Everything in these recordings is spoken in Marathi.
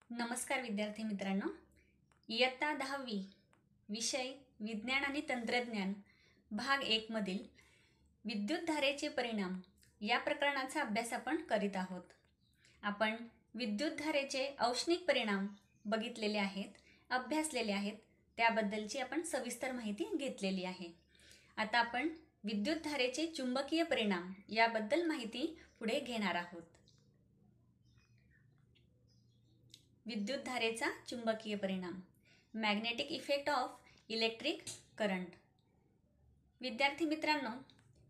नमस्कार विद्यार्थी मित्रांनो, इयत्ता 10वी विषय विज्ञान आणि तंत्रज्ञान भाग 1 मधील विद्युतधारेचे परिणाम या प्रकरणाचा अभ्यास आपण करीत आहोत. आपण विद्युतधारेचे औष्णिक परिणाम बघितलेले आहेत, अभ्यासलेले आहेत. त्याबद्दलची आपण सविस्तर माहिती घेतलेली आहे. आता आपण विद्युतधारेचे चुंबकीय परिणाम याबद्दल माहिती पुढे घेणार आहोत. विद्युतधारेचा चुंबकीय परिणाम, magnetic effect of electric current. विद्यार्थी मित्रांनो,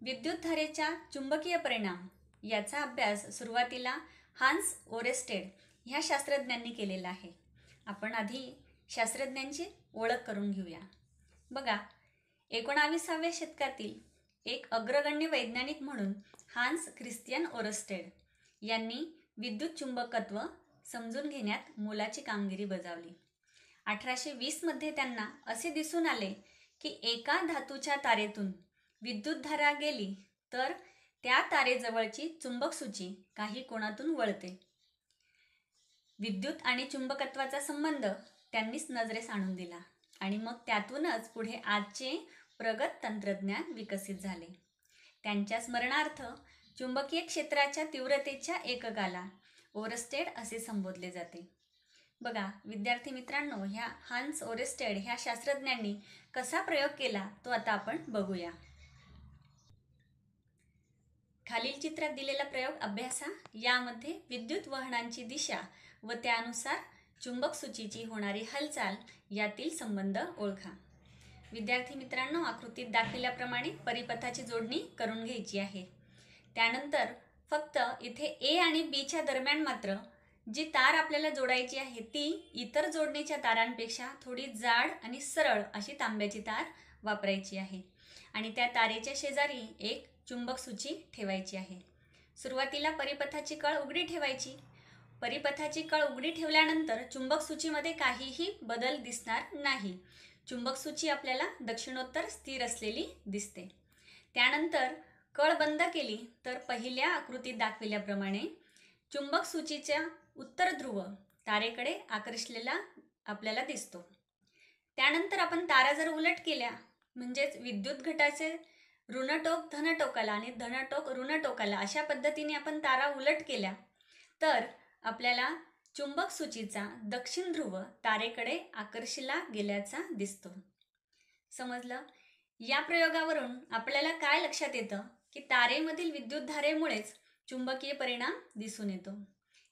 विद्युतधारेचा चुंबकीय परिणाम याचा अभ्यास सुरुवातीला हान्स ओरेस्टेड ह्या शास्त्रज्ञांनी केलेला आहे. आपण आधी शास्त्रज्ञांची ओळख करून घेऊया. बघा, 19व्या शतकातील एक अग्रगण्य वैज्ञानिक म्हणून हान्स ख्रिस्तियन ओरेस्टेड यांनी विद्युत चुंबकत्व समजून घेण्यात मोलाची कामगिरी बजावली. 1820 मध्ये त्यांना असे दिसून आले की एका धातूच्या तारेतून विद्युतधारा गेली तर त्या तारेजवळची चुंबक सूची काही कोनातून वळते. विद्युत आणि चुंबकत्वाचा संबंध त्यांनीच नजरेस आणून दिला आणि मग त्यातूनच पुढे आजचे प्रगत तंत्रज्ञान विकसित झाले. त्यांच्या स्मरणार्थ चुंबकीय क्षेत्राच्या तीव्रतेच्या एककाला ओरेस्टेड असे संबोधले जाते. बघा विद्यार्थी मित्रांनो, ह्या हान्स ओरेस्टेड ह्या शास्त्रज्ञांनी कसा प्रयोग केला तो आता आपण बघूया. खालील चित्रात दिलेला प्रयोग अभ्यासा. यामध्ये विद्युत वहनांची दिशा व त्यानुसार चुंबक सूचीची होणारी हालचाल यातील संबंध ओळखा. विद्यार्थी मित्रांनो, आकृतीत दाखवल्याप्रमाणे परिपथाची जोडणी करून घ्यायची आहे. त्यानंतर फक्त इथे ए आणि बी च्या दरम्यान मात्र जी तार आपल्याला जोडायची आहे ती इतर जोडणीच्या तारांपेक्षा थोडी जाड आणि सरळ अशी तांब्याची तार वापरायची आहे आणि त्या तारेच्या शेजारी एक चुंबक सूची ठेवायची आहे. सुरुवातीला परिपथाची कळ उघडी ठेवायची. परिपथाची कळ उघडी ठेवल्यानंतर चुंबक सूचीमध्ये काहीही बदल दिसणार नाही. चुंबक सूची आपल्याला दक्षिणोत्तर स्थिर असलेली दिसते. त्यानंतर कळ बंद केली तर पहिल्या आकृतीत दाखविल्याप्रमाणे चुंबक सूचीच्या उत्तर ध्रुव तारेकडे आकर्षलेला आपल्याला दिसतो. त्यानंतर आपण तारा जर उलट केल्या म्हणजेच विद्युत घटाचे ऋण टोक धन टोकाला आणि धन टोक ऋण टोकाला अशा पद्धतीने आपण तारा उलट केल्या तर आपल्याला चुंबक सूचीचा दक्षिण ध्रुव तारेकडे आकर्षिला गेल्याचा दिसतो. समजलं? या प्रयोगावरून आपल्याला काय लक्षात येतं की तारेमधील विद्युतधारेमुळेच चुंबकीय परिणाम दिसून येतो.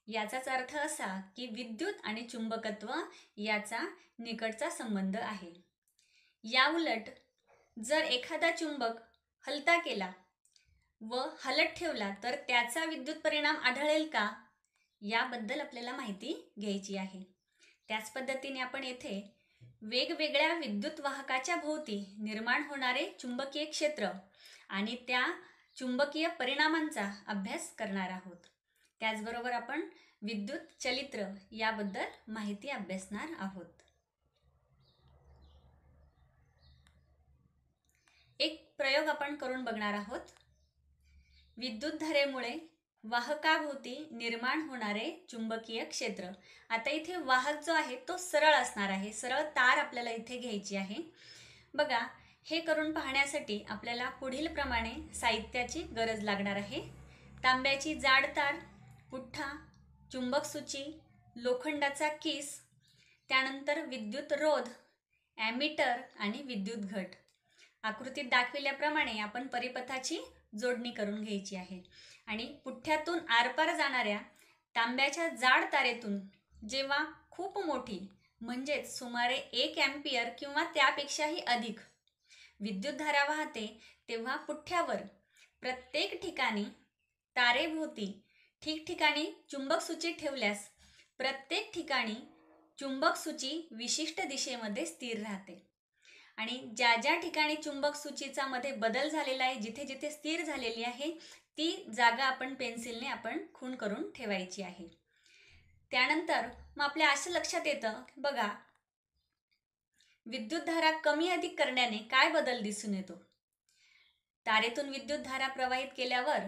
याचाच अर्थ असा की विद्युत आणि चुंबकत्व याचा निकटचा संबंध आहे. या उलट जर एखादा चुंबक हलता केला व हलत ठेवला तर त्याचा विद्युत परिणाम आढळेल का, याबद्दल आपल्याला माहिती घ्यायची आहे. त्याच पद्धतीने आपण येथे वेगवेगळ्या विद्युत वाहकाच्या भोवती निर्माण होणारे चुंबकीय क्षेत्र आणि त्या चुंबकीय परिणामांचा अभ्यास करणार आहोत. त्याचबरोबर आपण विद्युत चलित्र याबद्दल माहिती अभ्यासणार आहोत. एक प्रयोग आपण करून बघणार आहोत. विद्युतधारेमुळे वाहकाभोवती निर्माण होणारे चुंबकीय क्षेत्र. आता इथे वाहक जो आहे तो सरळ असणार आहे. सरळ तार आपल्याला इथे घ्यायची आहे. बघा, हे करून पाहण्यासाठी आपल्याला पुढील प्रमाणे साहित्याची गरज लागणार आहे. तांब्याची जाड तार, पुठ्ठा, चुंबक सूची, लोखंडाचा किस, त्यानंतर विद्युत रोध, ॲमीटर आणि विद्युत घट. आकृतीत दाखविल्याप्रमाणे आपण परिपथाची जोडणी करून घ्यायची आहे आणि पुठ्ठ्यातून आरपार जाणाऱ्या तांब्याच्या जाड तारेतून जेव्हा खूप मोठी म्हणजेच सुमारे 1 अँपिअर किंवा त्यापेक्षाही अधिक विद्युतधारा वाहते तेव्हा पुठ्ठ्यावर प्रत्येक ठिकाणी तारेभोवती ठिकठिकाणी चुंबक सूची ठेवल्यास प्रत्येक ठिकाणी चुंबक सूची विशिष्ट दिशेमध्ये स्थिर राहते आणि ज्या ज्या ठिकाणी चुंबक सूचीचा मध्ये बदल झालेला आहे, जिथे जिथे स्थिर झालेली आहे ती जागा आपण पेन्सिलने आपण खूण करून ठेवायची आहे. त्यानंतर मग आपल्या असं लक्षात येतं, बघा विद्युतधारा कमी अधिक करण्याने काय बदल दिसून येतो. तारेतून विद्युतधारा प्रवाहित केल्यावर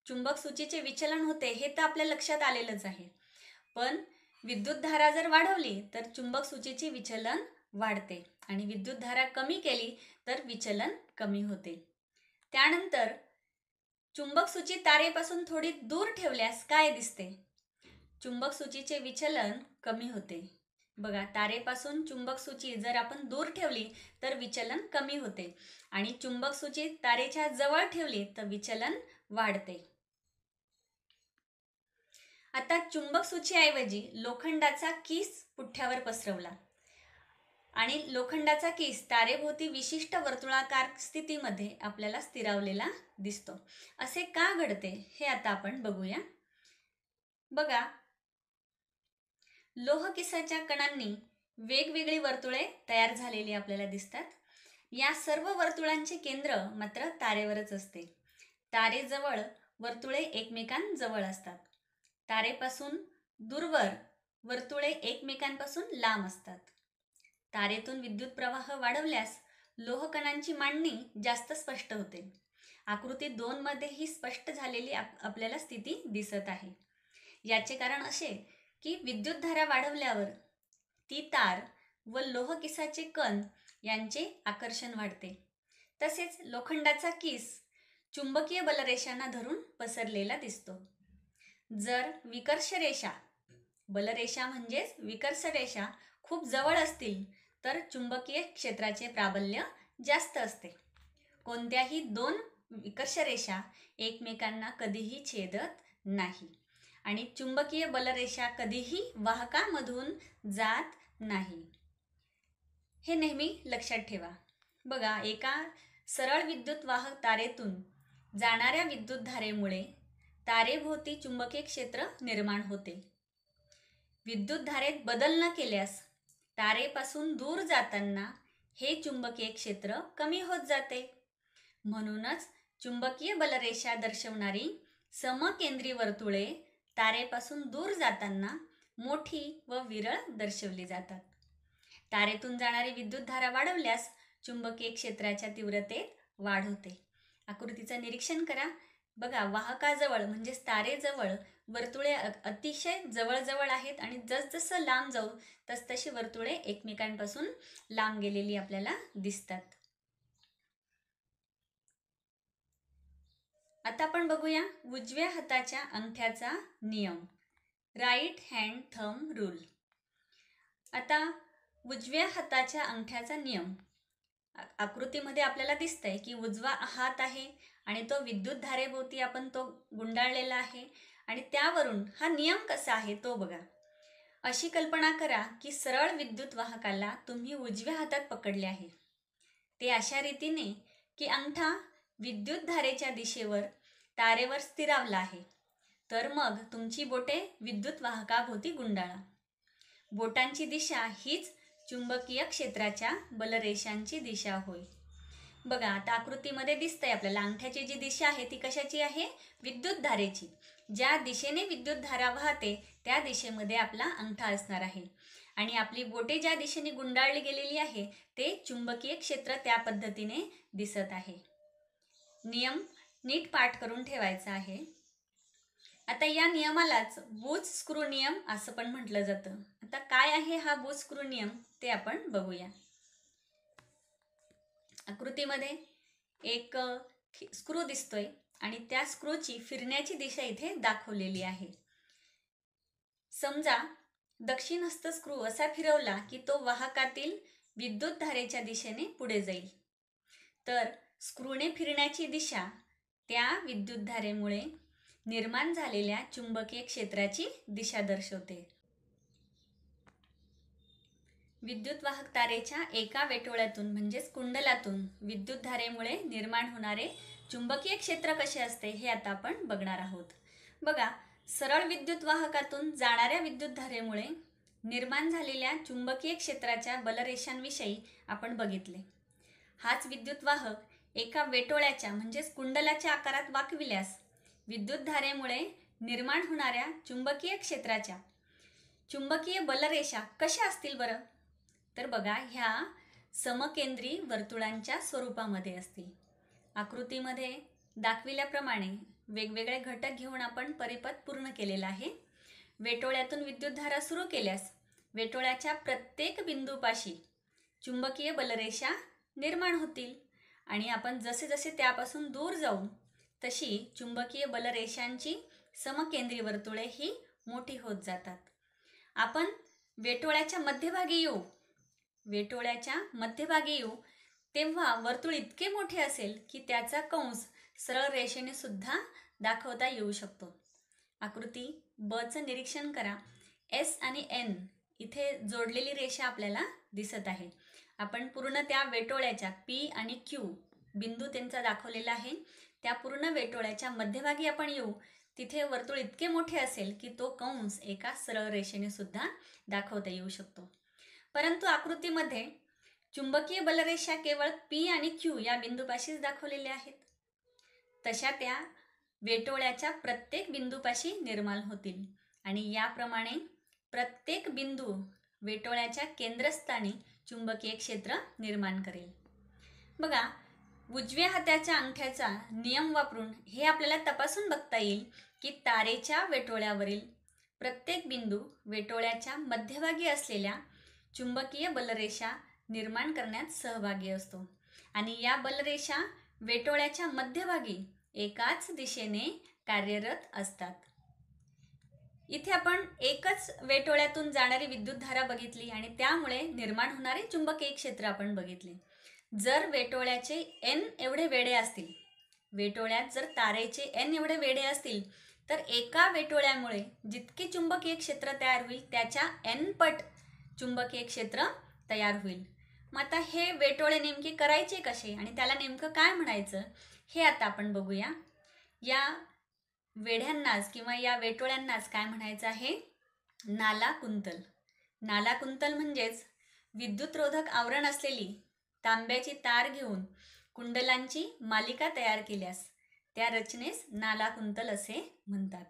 चुंबक सूचीचे विचलन होते हे तर आपल्या लक्षात आलेलंच आहे. पण विद्युतधारा जर वाढवली तर चुंबक सूचीचे विचलन वाढते आणि विद्युतधारा कमी केली तर विचलन कमी होते. त्यानंतर चुंबक सूची तारेपासून थोडी दूर ठेवल्यास काय दिसते? चुंबक सूचीचे विचलन कमी होते. बघा, तारेपासून चुंबक सूची जर आपण दूर ठेवली तर विचलन कमी होते आणि चुंबक सूची तारेच्या जवळ ठेवली तर विचलन वाढते. आता चुंबक सूचीऐवजी लोखंडाचा किस पुठ्ठ्यावर पसरवला आणि लोखंडाचा किस तारेभोवती विशिष्ट वर्तुळाकार स्थितीमध्ये आपल्याला स्थिरावलेला दिसतो. असे का घडते हे आता आपण बघूया. बघा, लोह किसाच्या कणांनी वेगवेगळी वर्तुळे तयार झालेली आपल्याला दिसतात. या सर्व वर्तुळांचे केंद्र मात्र तारेवरच असते. तारेजवळ वर्तुळे एकमेकांजवळ असतात. तारेपासून दूरवर वर्तुळे एकमेकांपासून लांब असतात. तारेतून विद्युत प्रवाह वाढवल्यास लोहकणांची मांडणी जास्त स्पष्ट होते. आकृती 2 मध्ये ही स्पष्ट झालेली आपल्याला स्थिती दिसत आहे. याचे कारण असे की विद्युतधारा वाढवल्यावर ती तार व लोहकिसाचे कण यांचे आकर्षण वाढते. तसेच लोखंडाचा किस चुंबकीय बलरेषांना धरून पसरलेला दिसतो. जर विकर्ष रेषा, बलरेषा म्हणजेच विकर्ष रेषा खूप जवळ असतील तर चुंबकीय क्षेत्राचे प्राबल्य जास्त असते. कोणत्याही 2 विकर्ष रेषा एकमेकांना कधीही छेदत नाही आणि चुंबकीय बलरेषा कधीही वाहकामधून जात नाही. हे नेहमी लक्षात ठेवा. बघा, एका सरळ विद्युत वाहक तारेतून जाणाऱ्या विद्युतधारेमुळे तारेभोवती चुंबकीय क्षेत्र निर्माण होते. विद्युतधारेत बदल न केल्यास तारेपासून दूर जाताना हे चुंबकीय क्षेत्र कमी होत जाते. म्हणूनच चुंबकीय बलरेषा दर्शवणारी समकेंद्री वर्तुळे तारेपासून दूर जाताना मोठी व विरळ दर्शवली जातात. तारेतून जाणारी विद्युतधारा वाढवल्यास चुंबकीय क्षेत्राच्या तीव्रतेत वाढ होते. आकृतीचं निरीक्षण करा. बघा, वाहकाजवळ म्हणजेच तारेजवळ वर्तुळे अतिशय जवळजवळ आहेत आणि जसजसं लांब जाऊ तसतशी वर्तुळे एकमेकांपासून लांब गेलेली आपल्याला दिसतात. आता आपण बघूया उजव्या हाताच्या अंगठ्याचा नियम, राईट हँड थंब रूल. आता उजव्या हाताच्या अंगठ्याचा नियम आकृतीमध्ये आपल्याला दिसतंय की उजवा हात आहे आणि तो विद्युतधारेभोवती आपण तो गुंडाळलेला आहे आणि त्यावरून हा नियम कसा आहे तो बघा. अशी कल्पना करा की सरळ विद्युत वाहकाला तुम्ही उजव्या हातात पकडले आहे. ते अशा रीतीने की अंगठा विद्युतधारेच्या दिशेवर तारेवर स्थिरावला आहे. तर मग तुमची बोटे विद्युत वाहकाभोवती गुंडाळा. बोटांची दिशा हीच चुंबकीय क्षेत्राच्या बलरेषांची दिशा होय. बघा, आता आकृतीमध्ये दिसतंय आपल्याला अंगठ्याची जी दिशा आहे ती कशाची आहे? विद्युतधारेची. ज्या दिशेने विद्युतधारा वाहते त्या दिशेमध्ये आपला अंगठा असणार आहे आणि आपली बोटे ज्या दिशेने गुंडाळली गेलेली आहे ते चुंबकीय क्षेत्र त्या पद्धतीने दिसत आहे. नियम नीट पाठ करून ठेवायचा आहे. आता या नियमालाच बूच स्क्रू नियम असं पण म्हटलं जातं. आता काय आहे हा बूच स्क्रू नियम ते आपण बघूया. आकृतीमध्ये एक स्क्रू दिसतोय आणि त्या स्क्रूची फिरण्याची दिशा इथे दाखवलेली आहे. समजा दक्षिणहस्त स्क्रू असा फिरवला की तो वाहकातील विद्युतधारेच्या दिशेने पुढे जाईल. तर स्क्रूने फिरण्याची दिशा त्या विद्युतधारेमुळे निर्माण झालेल्या चुंबकीय क्षेत्राची दिशा दर्शवते. विद्युतवाहक तारेच्या एका वेटोळ्यातून म्हणजेच कुंडलातून विद्युतधारेमुळे निर्माण होणारे चुंबकीय क्षेत्र कसे असते हे आता आपण बघणार आहोत. बघा, सरळ विद्युतवाहकातून जाणाऱ्या विद्युतधारेमुळे निर्माण झालेल्या चुंबकीय क्षेत्राच्या बलरेषांविषयी आपण बघितले. हाच विद्युतवाहक एका वेटोळ्याच्या म्हणजेच कुंडलाच्या आकारात वाकविल्यास विद्युतधारेमुळे निर्माण होणाऱ्या चुंबकीय क्षेत्राच्या चुंबकीय बलरेषा कशा असतील बरं? तर बघा, ह्या समकेंद्री वर्तुळांच्या स्वरूपामध्ये असतील. आकृतीमध्ये दाखविल्याप्रमाणे वेगवेगळे घटक घेऊन आपण परिपथ पूर्ण केलेला आहे. वेटोळ्यातून विद्युतधारा सुरू केल्यास वेटोळ्याच्या प्रत्येक बिंदूपाशी चुंबकीय बलरेषा निर्माण होतील आणि आपण जसे जसे त्यापासून दूर जाऊ तशी चुंबकीय बलरेषांची समकेंद्री वर्तुळे ही मोठी होत जातात. आपण वेटोळ्याच्या मध्यभागी येऊ तेव्हा वर्तुळ इतके मोठे असेल की त्याचा कंस सरळ रेषेने सुद्धा दाखवता येऊ शकतो. आकृती ब चं निरीक्षण करा. एस आणि एन इथे जोडलेली रेषा आपल्याला दिसत आहे. आपण पूर्ण त्या वेटोळ्याच्या पी आणि क्यू बिंदू त्यांचा दाखवलेला आहे. त्या पूर्ण वेटोळ्याच्या मध्यभागी आपण येऊ तिथे वर्तुळ इतके मोठे असेल की तो कंस एका सरळ रेषेने सुद्धा दाखवता येऊ शकतो. परंतु आकृतीमध्ये चुंबकीय बलरेषा केवळ पी आणि क्यू या बिंदूपाशीच दाखवलेल्या आहेत. तशा त्या वेटोळ्याच्या प्रत्येक बिंदूपाशी निर्माण होतील आणि याप्रमाणे प्रत्येक बिंदू वेटोळ्याच्या केंद्रस्थानी चुंबकीय क्षेत्र निर्माण करेल. बघा, उजव्या हाताच्या अंगठ्याचा नियम वापरून हे आपल्याला तपासून बघता येईल की तारेच्या वेटोळ्यावरील प्रत्येक बिंदू वेटोळ्याच्या मध्यभागी असलेल्या चुंबकीय बलरेषा निर्माण करण्यात सहभागी असतो आणि या बलरेषा वेटोळ्याच्या मध्यभागी एकाच दिशेने कार्यरत असतात. इथे आपण एकच वेटोळ्यातून जाणारी विद्युतधारा बघितली आणि त्यामुळे निर्माण होणारे चुंबकीय क्षेत्र आपण बघितले. जर वेटोळ्याचे एन एवढे वेढे असतील, वेटोळ्यात जर तारेचे एन एवढे वेढे असतील तर एका वेटोळ्यामुळे जितके चुंबकीय क्षेत्र तयार होईल त्याच्या एन पट चुंबकीय क्षेत्र तयार होईल. मग आता हे वेटोळे नेमके करायचे कसे आणि त्याला नेमकं काय म्हणायचं हे आता आपण बघूया. या वेढ्यांनाच किंवा या वेटोळ्यांनाच काय म्हणायचं आहे? नाला कुंतल. नाला कुंतल म्हणजेच विद्युतरोधक आवरण असलेली तांब्याची तार घेऊन कुंडलांची मालिका तयार केल्यास त्या रचनेस नाला कुंतल असे म्हणतात.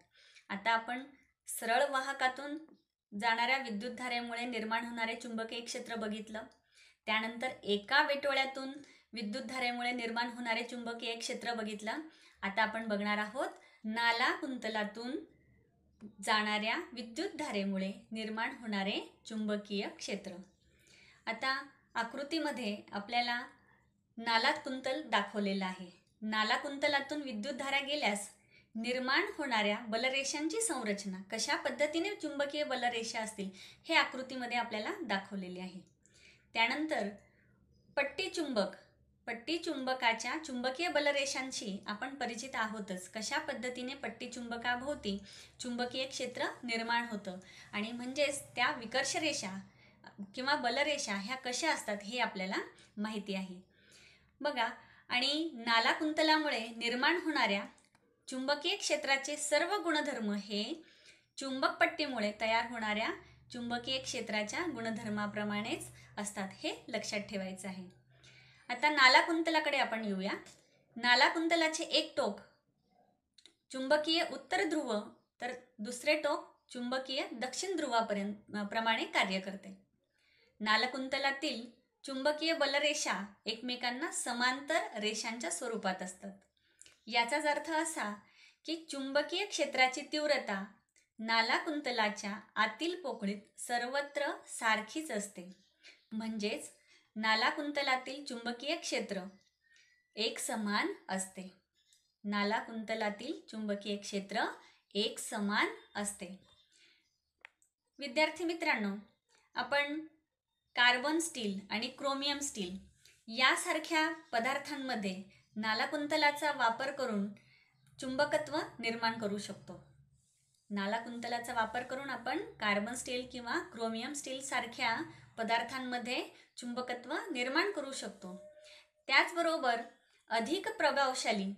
आता आपण सरळ वाहकातून जाणाऱ्या विद्युतधारेमुळे निर्माण होणारे चुंबकीय क्षेत्र बघितलं. त्यानंतर एका वेटोळ्यातून विद्युतधारेमुळे निर्माण होणारे चुंबकीय क्षेत्र बघितलं. आता आपण बघणार आहोत नाला कुंतलातून जाणाऱ्या विद्युतधारेमुळे निर्माण होणारे चुंबकीय क्षेत्र. आता आकृतीमध्ये आपल्याला नाला कुंतल दाखवलेला आहे. नाला कुंतलातून विद्युतधारा गेल्यास निर्माण होणाऱ्या बलरेषांची संरचना, कशा पद्धतीने चुंबकीय बलरेषा असतील हे आकृतीमध्ये आपल्याला दाखवलेले आहे. त्यानंतर पट्टी चुंबकाच्या चुंबकीय बलरेषांशी आपण परिचित आहोतच. कशा पद्धतीने पट्टी चुंबकाभोवती चुंबकीय क्षेत्र निर्माण होतं आणि म्हणजेच त्या विकर्ष रेषा किंवा बलरेषा ह्या कशा असतात हे आपल्याला माहिती आहे. बघा, आणि नाला कुंतलामुळे निर्माण होणाऱ्या चुंबकीय क्षेत्राचे सर्व गुणधर्म हे चुंबक पट्टीमुळे तयार होणाऱ्या चुंबकीय क्षेत्राच्या गुणधर्माप्रमाणेच असतात, हे लक्षात ठेवायचं आहे. आता नाला कुंतलाकडे आपण येऊया. नाला कुंतलाचे एक टोक चुंबकीय उत्तर ध्रुव तर दुसरे टोक चुंबकीय दक्षिण ध्रुवापर्यंत प्रमाणे कार्य करते. नालकुंतलातील चुंबकीय बलरेषा एकमेकांना समांतर रेषांच्या स्वरूपात असतात. याचाच अर्थ असा की चुंबकीय क्षेत्राची तीव्रता नालाकुंतलाच्या आतील पोकळीत सर्वत्र सारखीच असते. म्हणजेच नालाकुंतलातील चुंबकीय क्षेत्र एक समान असते. नालाकुंतलातील चुंबकीय क्षेत्र एक समान असते. विद्यार्थी मित्रांनो, आपण कार्बन स्टील आणि क्रोमियम स्टील यासारख्या पदार्थांमध्ये नालाकुंतलाचा वापर करून चुंबकत्व निर्माण करू शकतो. नालाकुंतलाचा वापर करून आपण कार्बन स्टील किंवा क्रोमियम स्टील सारख्या पदार्थांमध्ये चुंबकत्व निर्माण करू शकतो. त्याचबरोबर अधिक प्रभावशाली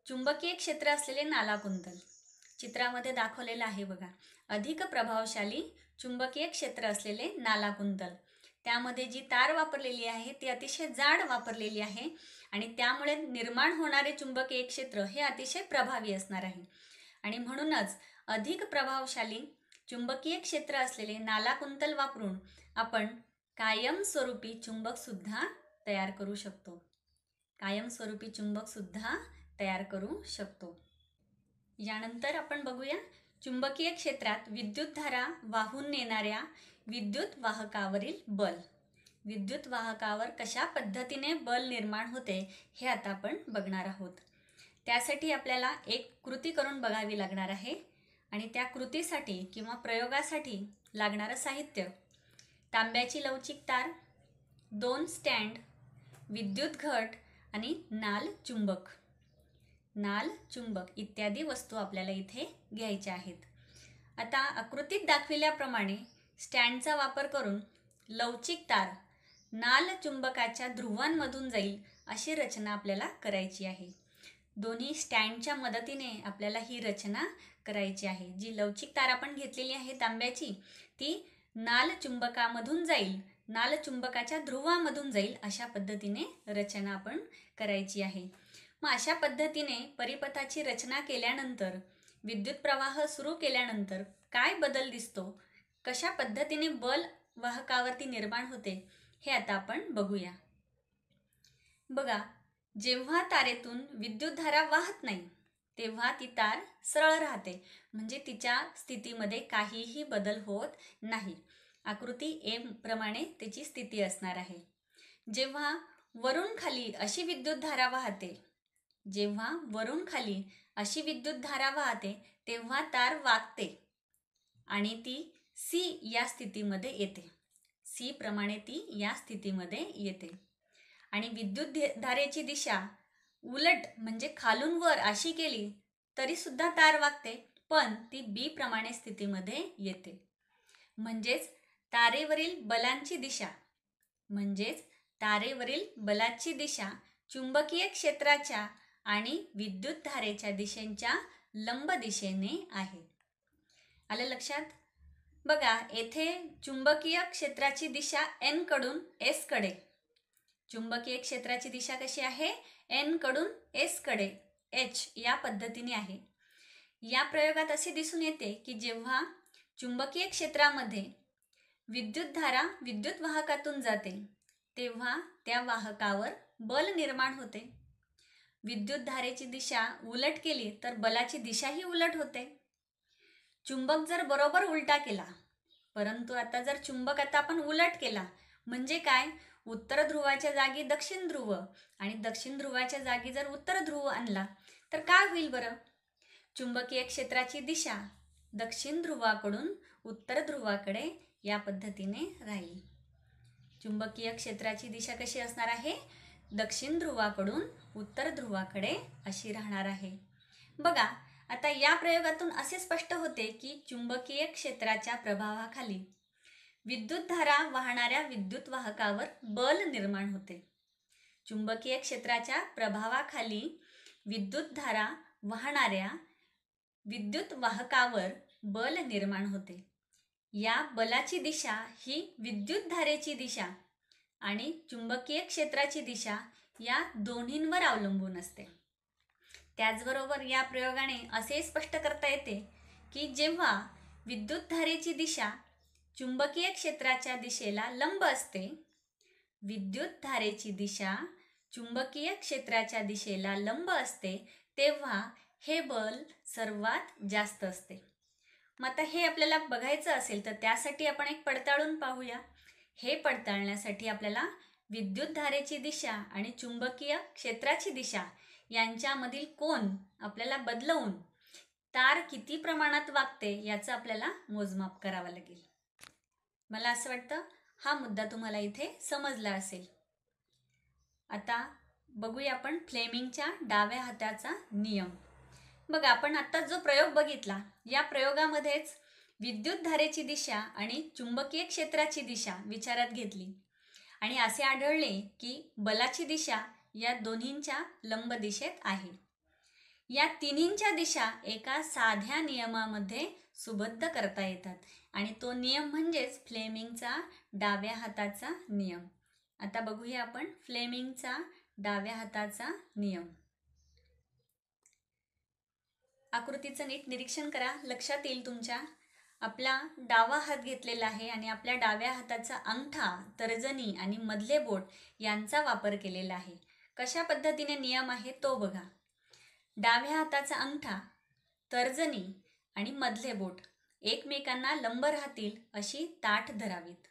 चुंबकीय क्षेत्र असलेले नालाकुंतल चित्रामध्ये दाखवलेलं आहे बघा. अधिक प्रभावशाली चुंबकीय क्षेत्र असलेले नालाकुंतल, त्यामध्ये जी तार वापरलेली आहे ती अतिशय जाड वापरलेली आहे आणि त्यामुळे निर्माण होणारे चुंबकीय क्षेत्र हे अतिशय प्रभावी असणार आहे. आणि म्हणूनच अधिक प्रभावशाली चुंबकीय क्षेत्र असलेले नालाकुंतल वापरून आपण कायमस्वरूपी चुंबक सुद्धा तयार करू शकतो. कायमस्वरूपी चुंबक सुद्धा तयार करू शकतो. यानंतर आपण बघूया चुंबकीय क्षेत्रात विद्युतधारा वाहून नेणाऱ्या विद्युत वाहकावरील बल. विद्युत वाहकावर कशा पद्धतीने बल निर्माण होते हे आता आपण बघणार आहोत. त्यासाठी आपल्याला एक कृती करून बघावी लागणार आहे आणि त्या कृतीसाठी किंवा प्रयोगासाठी लागणारं साहित्य: तांब्याची लवचिक तार, 2 स्टँड, विद्युत घट आणि नाल चुंबक. नाल चुंबक इत्यादी वस्तू आपल्याला इथे घ्यायच्या आहेत. आता आकृतीत दाखविल्याप्रमाणे स्टँडचा वापर करून लवचिक तार नाल चुंबकाच्या ध्रुवांमधून जाईल अशी रचना आपल्याला करायची आहे. दोन्ही स्टँडच्या मदतीने आपल्याला ही रचना करायची आहे. जी लवचिक तार आपण घेतलेली आहे तांब्याची, ती नाल चुंबकामधून जाईल, नाल चुंबकाच्या ध्रुवामधून जाईल अशा पद्धतीने रचना आपण करायची आहे. मग अशा पद्धतीने परिपथाची रचना केल्यानंतर, विद्युत प्रवाह सुरू केल्यानंतर काय बदल दिसतो, कशा पद्धतीने बल वाहकावरती निर्माण होते हे आता आपण बघूया. बघा, जेव्हा तारेतून विद्युतधारा वाहत नाही तेव्हा ती तार सरळ राहते, म्हणजे तिच्या स्थितीमध्ये काहीही बदल होत नाही. आकृती ए प्रमाणे त्याची स्थिती असणार आहे. जेव्हा वरून खाली अशी विद्युतधारा वाहते, जेव्हा वरून खाली अशी विद्युतधारा वाहते तेव्हा तार वाकते आणि ती सी या स्थितीमध्ये येते. सी प्रमाणे ती या स्थितीमध्ये येते. आणि विद्युत धारेची दिशा उलट म्हणजे खालून वर अशी केली तरी सुद्धा तार वाकते, पण ती बी प्रमाणे स्थितीमध्ये येते. म्हणजेच तारेवरील बलाची दिशा चुंबकीय क्षेत्राच्या आणि विद्युत धारेच्या दिशेच्या लंब दिशेने आहे. आलं लक्षात? बघा, येथे चुंबकीय क्षेत्राची दिशा एन कडून एस कडे. चुंबकीय क्षेत्राची दिशा कशी आहे? एन कडून एस कडे, एच या पद्धतीने आहे. या प्रयोगात असे दिसून येते की जेव्हा चुंबकीय क्षेत्रामध्ये विद्युतधारा विद्युत वाहकातून जाते तेव्हा त्या वाहकावर बल निर्माण होते. विद्युत धारेची दिशा उलट केली तर बलाची दिशाही उलट होते. चुंबक जर बरोबर उलटा केला, परंतु आता जर चुंबक आता आपण उलट केला म्हणजे काय? उत्तर ध्रुवाच्या जागी दक्षिण ध्रुव आणि दक्षिण ध्रुवाच्या जागी जर उत्तर ध्रुव आणला तर काय होईल बरं? चुंबकीय क्षेत्राची दिशा दक्षिण ध्रुवाकडून उत्तर ध्रुवाकडे या पद्धतीने राहील. चुंबकीय क्षेत्राची दिशा कशी असणार आहे? दक्षिण ध्रुवाकडून उत्तर ध्रुवाकडे अशी राहणार आहे. बघा, आता या प्रयोगातून असे स्पष्ट होते की चुंबकीय क्षेत्राच्या प्रभावाखाली विद्युतधारा वाहणाऱ्या विद्युत वाहकावर बल निर्माण होते. चुंबकीय क्षेत्राच्या प्रभावाखाली विद्युतधारा वाहणाऱ्या विद्युत वाहकावर बल निर्माण होते. या बलाची दिशा ही विद्युत धारेची दिशा आणि चुंबकीय क्षेत्राची दिशा या दोन्हींवर अवलंबून असते. त्याचबरोबर या प्रयोगाने असे स्पष्ट करता येते की जेव्हा विद्युत धारेची दिशा चुंबकीय क्षेत्राच्या दिशेला लंब असते, विद्युत धारेची दिशा चुंबकीय क्षेत्राच्या दिशेला लंब असते, तेव्हा हे बल सर्वात जास्त असते. मग आता हे आपल्याला बघायचं असेल तर त्यासाठी आपण एक पडताळून पाहूया. हे पडताळण्यासाठी आपल्याला विद्युत धारेची दिशा आणि चुंबकीय क्षेत्राची दिशा यांच्यामधील कोन आपल्याला बदलवून तार किती प्रमाणात वाकते याचं आपल्याला मोजमाप करावं लागेल. मला असं वाटतं हा मुद्दा तुम्हाला इथे समजला असेल. आता बघूया आपण फ्लेमिंगच्या डाव्या हाताचा नियम. बघा, आपण आता जो प्रयोग बघितला या प्रयोगामध्येच विद्युत धारेची दिशा आणि चुंबकीय क्षेत्राची दिशा विचारात घेतली आणि असे आढळले की बलाची दिशा या दोन्हींच्या लंब दिशेत आहे. या तिन्हींच्या दिशा एका साध्या नियमामध्ये सुबद्ध करता येतात आणि तो नियम म्हणजेच फ्लेमिंगचा डाव्या हाताचा नियम. आता बघूया आपण फ्लेमिंगचा डाव्या हाताचा नियम. आकृतीचं नीट निरीक्षण करा, लक्षात येईल तुमच्या. आपला डावा हात घेतलेला आहे आणि आपल्या डाव्या हाताचा अंगठा, तर्जनी आणि मधले बोट यांचा वापर केलेला आहे. कशा पद्धतीने नियम आहे तो बघा. डाव्या हाताचा अंगठा, तर्जनी आणि मधले बोट एकमेकांना लंब राहतील अशी ताठ धरावीत.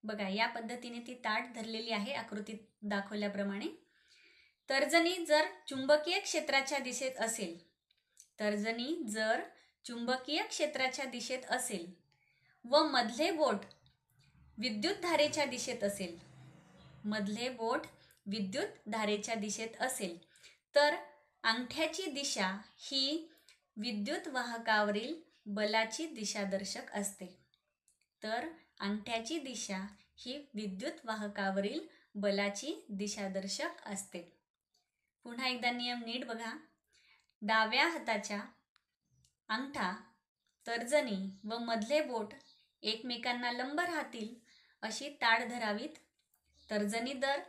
बघा, या पद्धतीने ती ताठ धरलेली आहे आकृतीत दाखवल्याप्रमाणे. तर्जनी जर चुंबकीय क्षेत्राच्या दिशेत असेल, तर्जनी जर चुंबकीय क्षेत्राच्या दिशेत असेल व मधले बोट विद्युत धारेच्या दिशेत असेल, मधले बोट विद्युत धारेच्या दिशेत असेल, तर अंगठ्याची दिशा ही विद्युत वाहकावरील बलाची दिशादर्शक असते. तर अंगठ्याची दिशा ही विद्युत वाहकावरील बलाची दिशादर्शक असते. पुन्हा एकदा नियम नीट बघा. डाव्या हाताच्या अंगठा, तर्जनी व मधले बोट एकमेकांना लंब राहतील अशी ताठ धरावीत. तर्जनी जर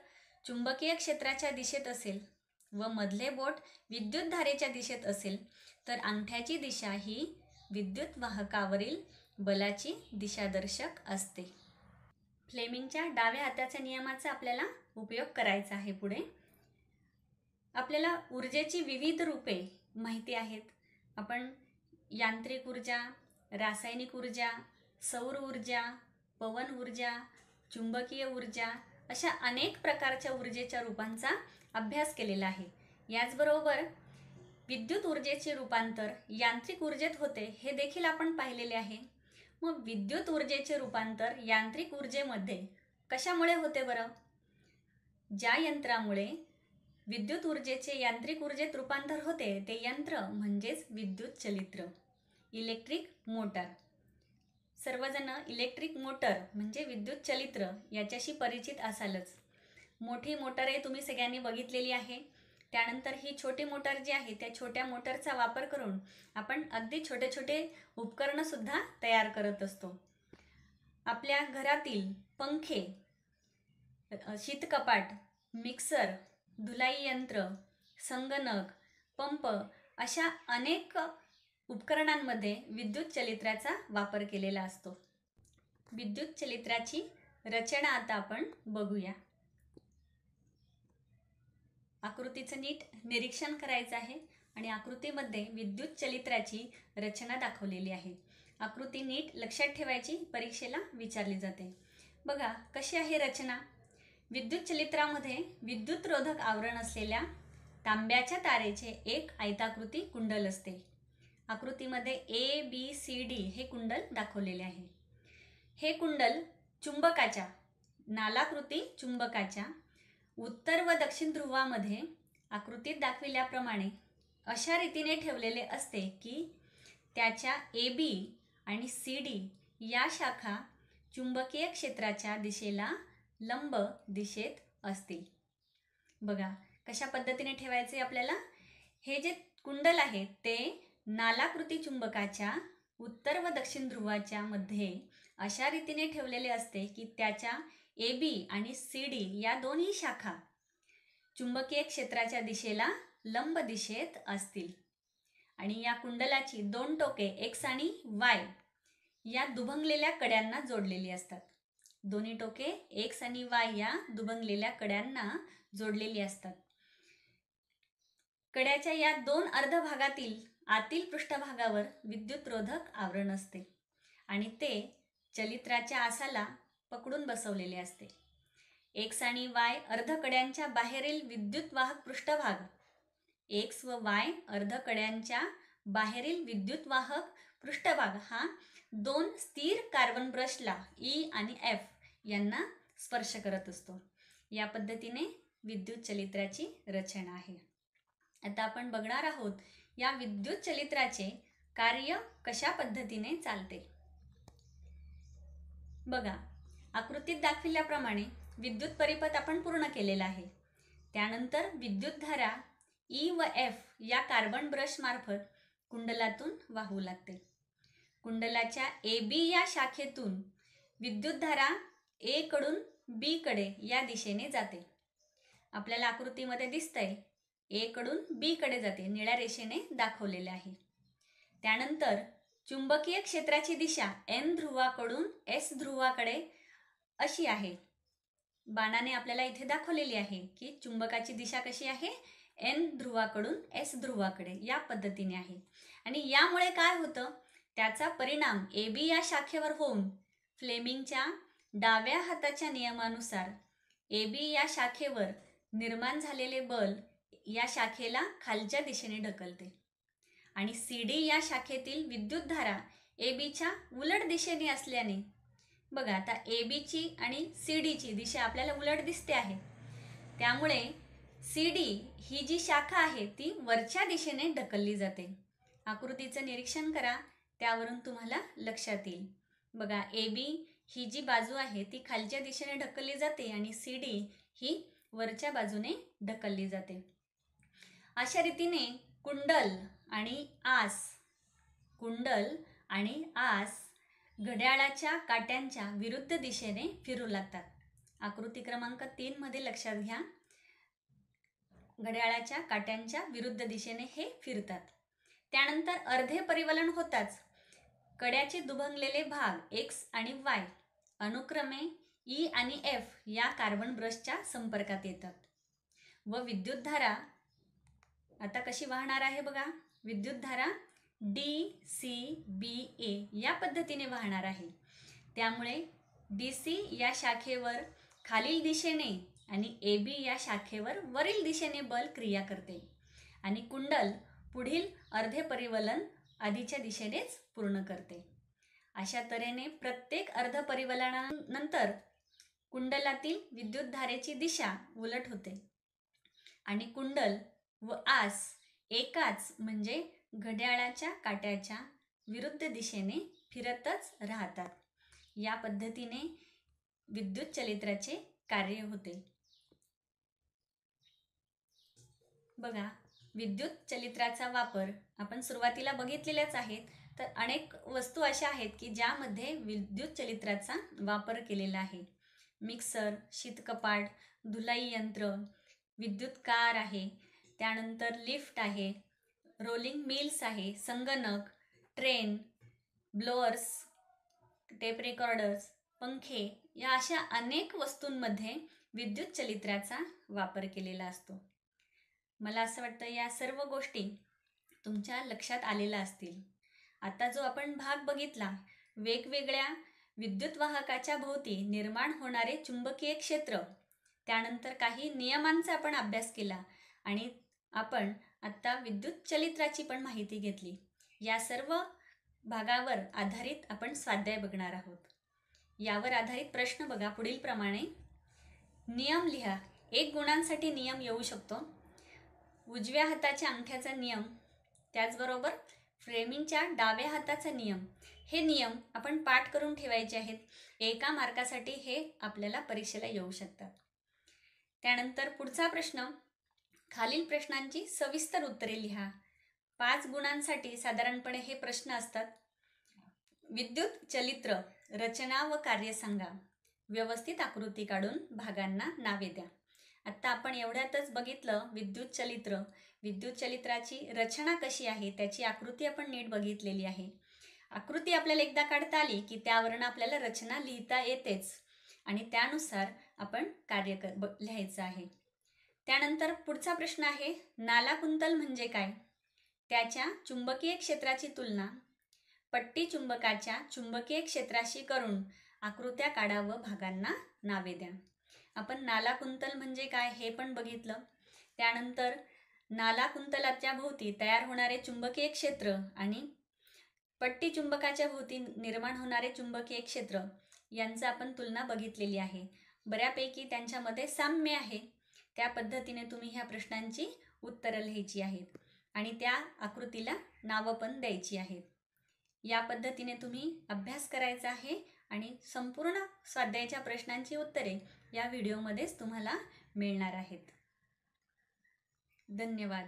चुंबकीय क्षेत्राच्या दिशेत असेल व मधले बोट विद्युत धारेच्या दिशेत असेल, तर अंगठ्याची दिशा ही विद्युत वाहकावरील बलाची दिशादर्शक असते. फ्लेमिंगच्या डाव्या हाताच्या नियमाचा आपल्याला उपयोग करायचा आहे. पुढे आपल्याला ऊर्जेची विविध रूपे माहिती आहेत. आपण यांत्रिक ऊर्जा, रासायनिक ऊर्जा, सौर ऊर्जा, पवन ऊर्जा, चुंबकीय ऊर्जा अशा अनेक प्रकारच्या ऊर्जेच्या रूपांचा अभ्यास केलेला आहे. याचबरोबर विद्युत ऊर्जेचे रूपांतर यांत्रिक ऊर्जेत होते हे देखील आपण पाहिलेले आहे. मग विद्युत ऊर्जेचे रूपांतर यांत्रिक ऊर्जेमध्ये कशामुळे होते बरं? ज्या यंत्रामुळे विद्युत ऊर्जेचे यांत्रिक ऊर्जेत रूपांतर होते ते यंत्र म्हणजेच विद्युत चलित्र, इलेक्ट्रिक मोटर. सर्वजण इलेक्ट्रिक मोटर म्हणजे विद्युत चलित्र याच्याशी परिचित असालच. मोठी मोटरे तुम्ही सगळ्यांनी बघितलेली आहे. त्यानंतर ही छोटी मोटर जी आहे त्या छोट्या मोटरचा वापर करून आपण अगदी छोटे छोटे उपकरण सुद्धा तयार करत असतो. आपल्या घरातील पंखे, शीतकपाट, मिक्सर, धुलाई यंत्र, संगणक, पंप अशा अनेक उपकरणांमध्ये विद्युत चलित्राचा वापर केलेला असतो. विद्युत चलित्राची रचना आता आपण बघूया. आकृतीचं नीट निरीक्षण करायचं आहे आणि आकृतीमध्ये विद्युत चलित्राची रचना दाखवलेली आहे. आकृती नीट लक्षात ठेवायची, परीक्षेला विचारली जाते. बघा कशी आहे रचना. विद्युत चलित्रामध्ये विद्युतरोधक आवरण असलेल्या तांब्याच्या तारेचे एक आयताकृती कुंडल असते. आकृतीमध्ये ABCD हे कुंडल दाखवलेले आहे. हे कुंडल चुंबकाच्या, नालाकृती चुंबकाच्या उत्तर व दक्षिण ध्रुवामध्ये आकृतीत दाखविल्याप्रमाणे अशा रीतीने ठेवलेले असते की त्याच्या AB आणि CD या शाखा चुंबकीय क्षेत्राच्या दिशेला लंब दिशेत असतील. बघा कशा पद्धतीने ठेवायचे आपल्याला. हे जे कुंडल आहे ते नालाकृती चुंबकाच्या उत्तर व दक्षिण ध्रुवाच्या मध्ये अशा रीतीने ठेवलेले असते की त्याच्या AB आणि CD या दोन्ही शाखा चुंबकीय क्षेत्राच्या दिशेला लंब दिशेत असतील. आणि या कुंडलाची दोन टोके X आणि Y या दुभंगलेल्या कड्यांना जोडलेली असतात. दोन्ही टोके X आणि Y या दुभंगलेल्या कड्यांना जोडलेली असतात. कड्याच्या या दोन अर्धभागातील आतील पृष्ठभागावर विद्युतरोधक आवरण असते आणि ते चलित्राच्या आसाला पकडून बसवलेले असते. X आणि Y अर्धकड्यांच्या बाहेरील विद्युतवाहक पृष्ठभाग, X व Y अर्धकड्यांच्या बाहेरील विद्युतवाहक पृष्ठभाग हा दोन स्थिर कार्बन ब्रशला E आणि F यांना स्पर्श करत असतो. या पद्धतीने विद्युत चलित्राची रचना आहे. आता आपण बघणार आहोत या विद्युत चलित्राचे कार्य कशा पद्धतीने चालते. बघा आकृतीत दाखविल्याप्रमाणे विद्युत परिपथ आपण पूर्ण केलेला आहे. त्यानंतर विद्युतधारा E व F या कार्बन ब्रश मार्फत कुंडलातून वाहू लागते. कुंडलाच्या AB या शाखेतून विद्युतधारा A कडून B कडे या दिशेने जाते. आपल्याला आकृतीमध्ये दिसतंय A कडून B कडे जाते, निळ्या रेषेने दाखवलेले आहे. त्यानंतर चुंबकीय क्षेत्राची दिशा N ध्रुवाकडून S ध्रुवाकडे अशी आहे. बाणाने आपल्याला इथे दाखवलेली आहे की चुंबकाची दिशा कशी आहे, N ध्रुवाकडून S ध्रुवाकडे या पद्धतीने आहे. आणि यामुळे काय होतं, त्याचा परिणाम ए बी या शाखेवर होऊन फ्लेमिंगच्या डाव्या हाताच्या नियमानुसार ए बी या शाखेवर निर्माण झालेले बल या शाखेला खालच्या दिशेने ढकलते आणि सी डी या शाखेतील विद्युतधारा ए बीच्या उलट दिशेने असल्याने बघा, आता ए बीची आणि सी डीची दिशा आपल्याला उलट दिसते आहे, त्यामुळे सी डी ही जी शाखा आहे ती वरच्या दिशेने ढकलली जाते. आकृतीचं निरीक्षण करा, त्यावरून तुम्हाला लक्षात येईल. बघा, ए बी ही जी बाजू आहे ती खालच्या दिशेने ढकलली जाते आणि सी डी ही वरच्या बाजूने ढकलली जाते. अशा रीतीने कुंडल आणि आस घड्याळाच्या काट्यांच्या विरुद्ध दिशेने फिरू लागतात. आकृती क्रमांक 3 मध्ये लक्षात घ्या, घड्याळाच्या काट्यांच्या विरुद्ध दिशेने हे फिरतात. त्यानंतर अर्धे परिवलन होताच कड्याचे दुभंगलेले भाग एक्स आणि वाय अनुक्रमे ई आणि एफ या कार्बन ब्रशच्या संपर्कात येतात व विद्युतधारा आता कशी वाहणार आहे बघा, विद्युतधारा डी सी बी ए या पद्धतीने वाहणार आहे. त्यामुळे डी सी या शाखेवर खालील दिशेने आणि ए बी या शाखेवर वरील दिशेने बल क्रिया करते आणि कुंडल पुढील अर्धे परिवलन आधीच्या दिशेनेच पूर्ण करते. अशा तऱ्हेने प्रत्येक अर्ध परिवलनानंतर कुंडलातील विद्युतधारेची दिशा उलट होते आणि कुंडल व आस एकाच म्हणजे घड्याळाच्या काट्याच्या विरुद्ध दिशेने फिरतच राहतात. या पद्धतीने विद्युत चलित्राचे कार्य होते. बघा, विद्युत चलित्राचा वापर आपण सुरुवातीला बघितलेल्याच आहेत. तर अनेक वस्तू अशा आहेत की ज्यामध्ये विद्युत चलित्राचा वापर केलेला आहे. मिक्सर, शीतकपाट, धुलाई यंत्र, विद्युत कार आहे, त्यानंतर लिफ्ट आहे, रोलिंग मिल्स आहे, संगणक, ट्रेन, ब्लोअर्स, टेप रेकॉर्डर्स, पंखे या अशा अनेक वस्तूंमध्ये विद्युत चलित्राचा वापर केलेला असतो. मला असं वाटतं या सर्व गोष्टी तुमच्या लक्षात आलेल्या असतील. आता जो आपण भाग बघितला, वेगवेगळ्या विद्युत वाहकाच्या भोवती निर्माण होणारे चुंबकीय क्षेत्र, त्यानंतर काही नियमांचा आपण अभ्यास केला आणि आपण आता विद्युत चलित्राची पण माहिती घेतली. या सर्व भागावर आधारित आपण स्वाध्याय बघणार आहोत. यावर आधारित प्रश्न बघा पुढील प्रमाणे. नियम लिहा. 1 गुणांसाठी नियम येऊ शकतो. उजव्या हाताच्या अंगठ्याचा नियम, त्याचबरोबर फ्रेमिंगच्या डाव्या हाताचा नियम, हे नियम आपण पाठ करून ठेवायचे आहेत. 1 मार्कासाठी हे आपल्याला परीक्षेला येऊ शकतात. त्यानंतर पुढचा प्रश्न, खालील प्रश्नांची सविस्तर उत्तरे लिहा. 5 गुणांसाठी साधारणपणे हे प्रश्न असतात. विद्युत चलित्र रचना व कार्य सांगा. व्यवस्थित आकृती काढून भागांना नावे द्या. आता आपण एवढ्यातच बघितलं विद्युत चलित्र. विद्युत चलित्राची रचना कशी आहे त्याची आकृती आपण नीट बघितलेली आहे. आकृती आपल्याला एकदा काढता आली की त्यावरून आपल्याला रचना लिहिता येतेच आणि त्यानुसार आपण कार्य लिहायचं आहे. त्यानंतर पुढचा प्रश्न आहे, नाला कुंतल म्हणजे काय? त्याच्या चुंबकीय क्षेत्राची तुलना पट्टी चुंबकाच्या चुंबकीय क्षेत्राशी करून आकृत्या काढा व भागांना नावे द्या. आपण नाला कुंतल म्हणजे काय हे पण बघितलं. त्यानंतर नाला कुंतलाच्या भोवती तयार होणारे चुंबकीय क्षेत्र आणि पट्टी चुंबकाच्या भोवती निर्माण होणारे चुंबकीय क्षेत्र यांचं आपण तुलना बघितलेली आहे. बऱ्यापैकी त्यांच्यामध्ये साम्य आहे. त्या पद्धतीने तुम्ही ह्या प्रश्नांची उत्तरं लिहायची आहेत आणि त्या आकृतीला नावं पण द्यायची आहेत. या पद्धतीने तुम्ही अभ्यास करायचा आहे आणि संपूर्ण स्वाध्यायाच्या प्रश्नांची उत्तरे या व्हिडिओमध्येच तुम्हाला मिळणार आहेत. धन्यवाद.